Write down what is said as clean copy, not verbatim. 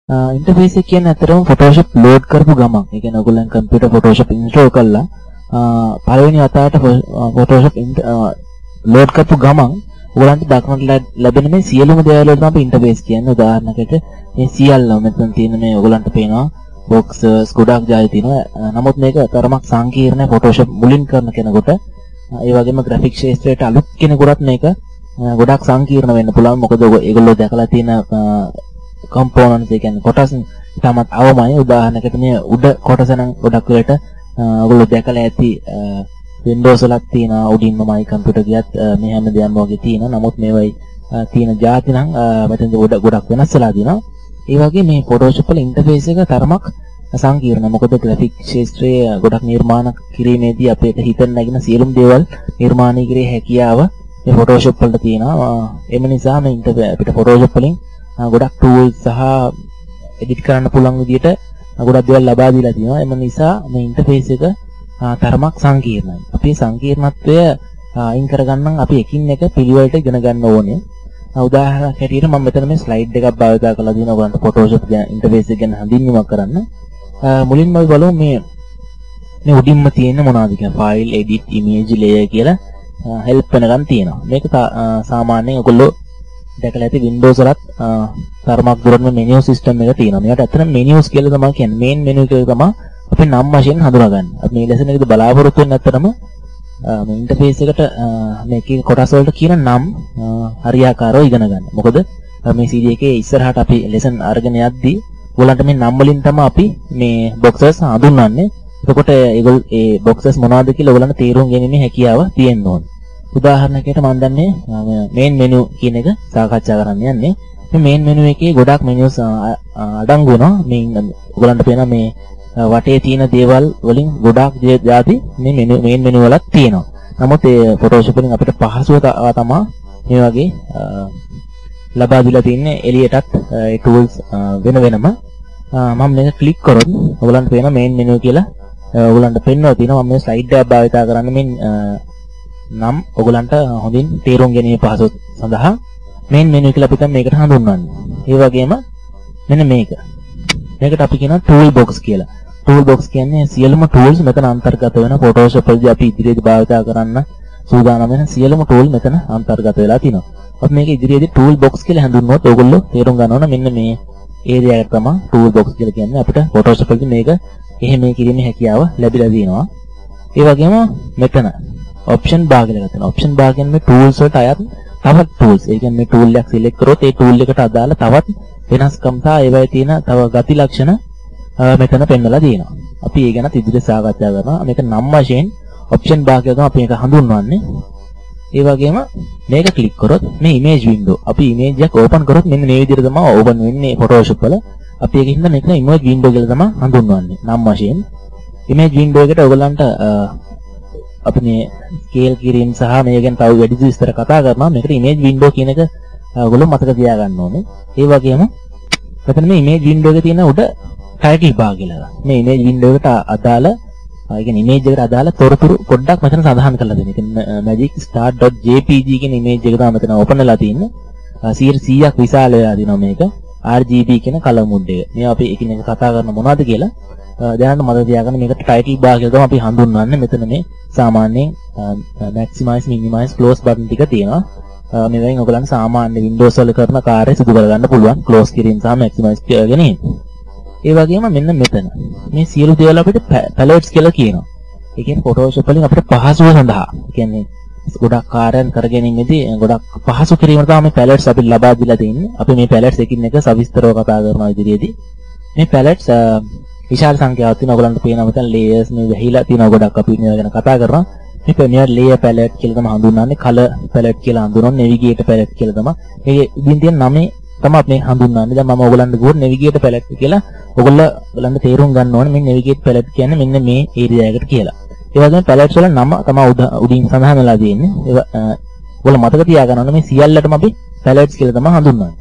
Interface එක කියන්නේ අතරම Photoshop load කරපු ගමන්. ඒ කියන්නේ ඔයගොල්ලන් කම්පියුටර් Photoshop install කළා පළවෙනි වතාවට Photoshop load කරපු ගමන් ඔයගලන්ට දක්නට ලැබෙන මේ සියලුම දේවල් වලට අපි ඉන්ටර්ෆේස් කියන්නේ. උදාහරණයකට මේ සියල්ල මෙතන තියෙන මේ ඔයගලන්ට පේනවා boxes ගොඩක් ජාති තියෙනවා. නමුත් මේක තරමක් සංකීර්ණ Photoshop මුලින් කරන කෙනෙකුට ඒ වගේම graphic ශාස්ත්‍රයට අලුත් කෙනෙකුට මේක ගොඩක් සංකීර්ණ වෙන්න පුළුවන්. මොකද ඒගොල්ලෝ දැකලා තියෙන components ඒ කියන්නේ කොටස් තමත් අවමයි. උදාහරණයකට මේ උඩ කොටස නම් ගොඩක් වෙලට ඔයගොල්ලෝ දැකලා ඇති Windows වලක් තියෙනවා. උඩින්ම my computer ගියත් මේ හැම දෙයක්ම වගේ තියෙනවා. නමුත් මේවයි තියෙන જાති නම් මෙතෙන්ද ගොඩක් වෙනස් වෙලා තියෙනවා. ඒ වගේ මේ Photoshop වල ඉන්ටර්ෆේස් එක තරමක් සංකීර්ණ. මොකද graphic ශාස්ත්‍රයේ ගොඩක් නිර්මාණ කිරීමේදී අපිට හිතෙන්න නැගින සියලුම දේවල් නිර්මාණය කිරීමේ හැකියාව මේ Photoshop වලට තියෙනවා. එම නිසා මේ අපිට Photoshop වලින් ගොඩක් tools සහ edit කරන්න පුළුවන් විදිහට ගොඩක් දේවල් ලබා දීලා තියෙනවා. එම නිසා මේ ඉන්ටර්ෆේස් එක තරමක් සංකීර්ණයි. අපි සංකීර්ණත්වය අයින් කරගන්න අපි එකින් එක පිළිවෙලට ඉගෙන ගන්න ඕනේ. උදාහරණයක් හැටියට මම මෙතන මේ ස්ලයිඩ් එකක් භාවිත කරලා දිනවා ඔයගලන්ට Photoshop ඉන්ටර්ෆේස් එක ගැන හඳුන්වීමක් කරන්න. මුලින්ම අපි බලමු මේ උඩින්ම තියෙන මොනවද කියන file edit image layer කියලා help වෙනකන් තියෙනවා. මේක සාමාන්‍යයෙන් ඔයගොල්ලෝ දැකලා ඇති Windows වලත් තරමක් දුරටම menu system එක තියෙනවා. මේකට ඇත්තටම menus කියලා තමයි කියන්නේ. main menu කියලා තමයි අපි නම් වශයෙන් හඳුනාගන්නේ. අපි මේ lesson එකේදී බලාපොරොත්තු වෙන්නේ ඇත්තටම මේ ඉන්ටර්ෆේස් එකට මේකේ කොටස් වලට කියන නම් හරියාකාරව ඉගෙන ගන්න. මොකද මේ CD එකේ ඉස්සරහට අපි lesson අරගෙන යද්දී ඔයගලන්ට මේ නම් වලින් තමයි අපි මේ boxes හඳුන්වන්නේ. එතකොට ඒ boxes මොනවද කියලා ඔයගලන්ට තේරුම් ගැනීමේ හැකියාව තියෙන්න ඕනේ. උදාහරණයකට මම දන්නේ main menu කියන එක සාකච්ඡා කරන්න යන්නේ. මේ main menu එකේ ගොඩක් menus අඩංගු වෙනවා. මේ ඔයගලන්ට පේන මේ වටේ තියෙන දේවල් වලින් ගොඩක් જાති මේ main menu වලත් තියෙනවා. නමුත් ඒ Photoshop වලින් අපිට පහසුව තමයි මේ වගේ ලබා දීලා තින්නේ එළියටත් ඒ tools වෙන වෙනම. මම මේක ක්ලික් කරොත් ඔයගලන්ට පේන main menu කියලා ඔයගලන්ට පෙන්වලා තියෙනවා. මම මේ slide එක භාවිත කරන්නේ මේ නම් ඔයගලන්ට හොඳින් තේරුම් ගැනීම පහසුව සඳහා main menu කියලා අපි මේකට හඳුන්වන්නේ. ඒ වගේම මෙන්න මේකට අපි කියනවා tool box කියලා. tool box කියන්නේ සියලුම tools මෙතන අන්තර්ගත වෙන Photoshop වලදී අපි ඉදිරියේදී භාවිත කරන්න සූදානම් වෙන සියලුම tool මෙතන අන්තර්ගත වෙලා තිනවා. අපි මේක ඉදිරියේදී tool box කියලා හඳුන්වුවොත් ඔයගොල්ලෝ තේරුම් ගන්න ඕන මෙන්න මේ area එක තමයි tool box කියලා කියන්නේ. අපිට Photoshop වලදී මේක එහෙම කිරීමේ හැකියාව ලැබිලා තියෙනවා. ඒ වගේම මෙතන option bar කියලා ගන්නවා. option bar කියන්නේ මේ tools වලට අයත් තවත් tools. ඒ කියන්නේ මේ tool එකක් select කරොත් ඒ tool එකට අදාළ තවත් වෙනස්කම් සහ ඒවයේ තියෙන තව ගති ලක්ෂණ මෙතන පෙන්වලා තියෙනවා. අපි ඒ ගැන ඉදිරියට සාකච්ඡා කරනවා. මේක නම් වශයෙන් option bar කියලා තමයි අපි මේක හඳුන්වන්නේ. ඒ වගේම මේක ක්ලික් කරොත් මේ image window අපි image එකක් open කරොත් මෙන්න මේ විදිහට තමයි open වෙන්නේ Photoshop වල. අපි ඒකින්ද මේක image window කියලා තමයි හඳුන්වන්නේ නම් වශයෙන්. image window එකට ඔයගලන්ට අපි මේ ස්කේල් කිරීම සහ මේ ගැන තව වැඩි විස්තර කතා කරනවා. මේකට image window කියන එක ඔයගොල්ලෝ මතක තියාගන්න ඕනේ. ඒ වගේම මෙතන මේ image window එකේ තියෙන උඩ title bar කියලා. මේ image window එකට අදාළ ඒ කියන්නේ image එකට අදාළ තොරතුරු පොඩ්ඩක් මෙතන සඳහන් කරලා දෙන්න. ඉතින් magic.start.jpg කියන image එක තමයි මෙතන open වෙලා තියෙන්නේ. 100ක් විශාල වෙලා දිනවා මේක. RGB කියන color mode එක. මේ අපි එකිනෙක කතා කරන මොනවද කියලා දැනන්න මතක තියාගන්න. මේකට title bar කියලා තමයි අපි හඳුන්වන්නේ. මෙතන මේ සාමාන්‍යයෙන් maximize minimize close button ටික තියෙනවා. මේවෙන් ඔයගලන්ට සාමාන්‍ය Windows වල කරන කාර්ය සිදු කරගන්න පුළුවන්. close කිරීම සහ maximize ගැනීම. ඒ වගේම මෙන්න මෙතන මේ සියලු දේවල් අපිට palettes කියලා කියනවා. ඒ කියන්නේ Photoshop වලින් අපිට පහසුව සඳහා, ඒ කියන්නේ ගොඩක් කාර්යයන් කර ගැනීමේදී ගොඩක් පහසු කිරීමට තමයි මේ palettes අපිට ලබා දීලා තියෙන්නේ. අපි මේ palettes එකින් එක සවිස්තරව කතා කරනවා ඉදිරියේදී. මේ palettes විශාල සංඛ්‍යාවක් තියෙනවා. ඔයගලන්ට පේනවා මෙතන layers මේ වැහිලා තියෙනවා ගොඩක්. අපි මේවා ගැන කතා කරනවා. මේ Premiere layer palette කියලා තමයි හඳුන්වන්නේ. color palette කියලා හඳුන්වන්නේ. navigate palette කියලා තමයි. මේ ඉදින් තියෙන නමේ තමයි මේ හඳුන්වන්නේ. දැන් මම ඔයගලන්ට ගුවන් navigate palette කියලා ඔයගොල්ලන්ට තේරුම් ගන්න ඕනේ මේ navigate palette කියන්නේ මෙන්න මේ area එකට කියලා. ඒ වගේම palettes වල නම තමයි උඩින් සඳහන් වෙලා තියෙන්නේ. ඔයගොල්ලෝ මතක තියාගන්න ඕනේ මේ සියල්ලටම අපි palettes කියලා තමයි හඳුන්වන්නේ.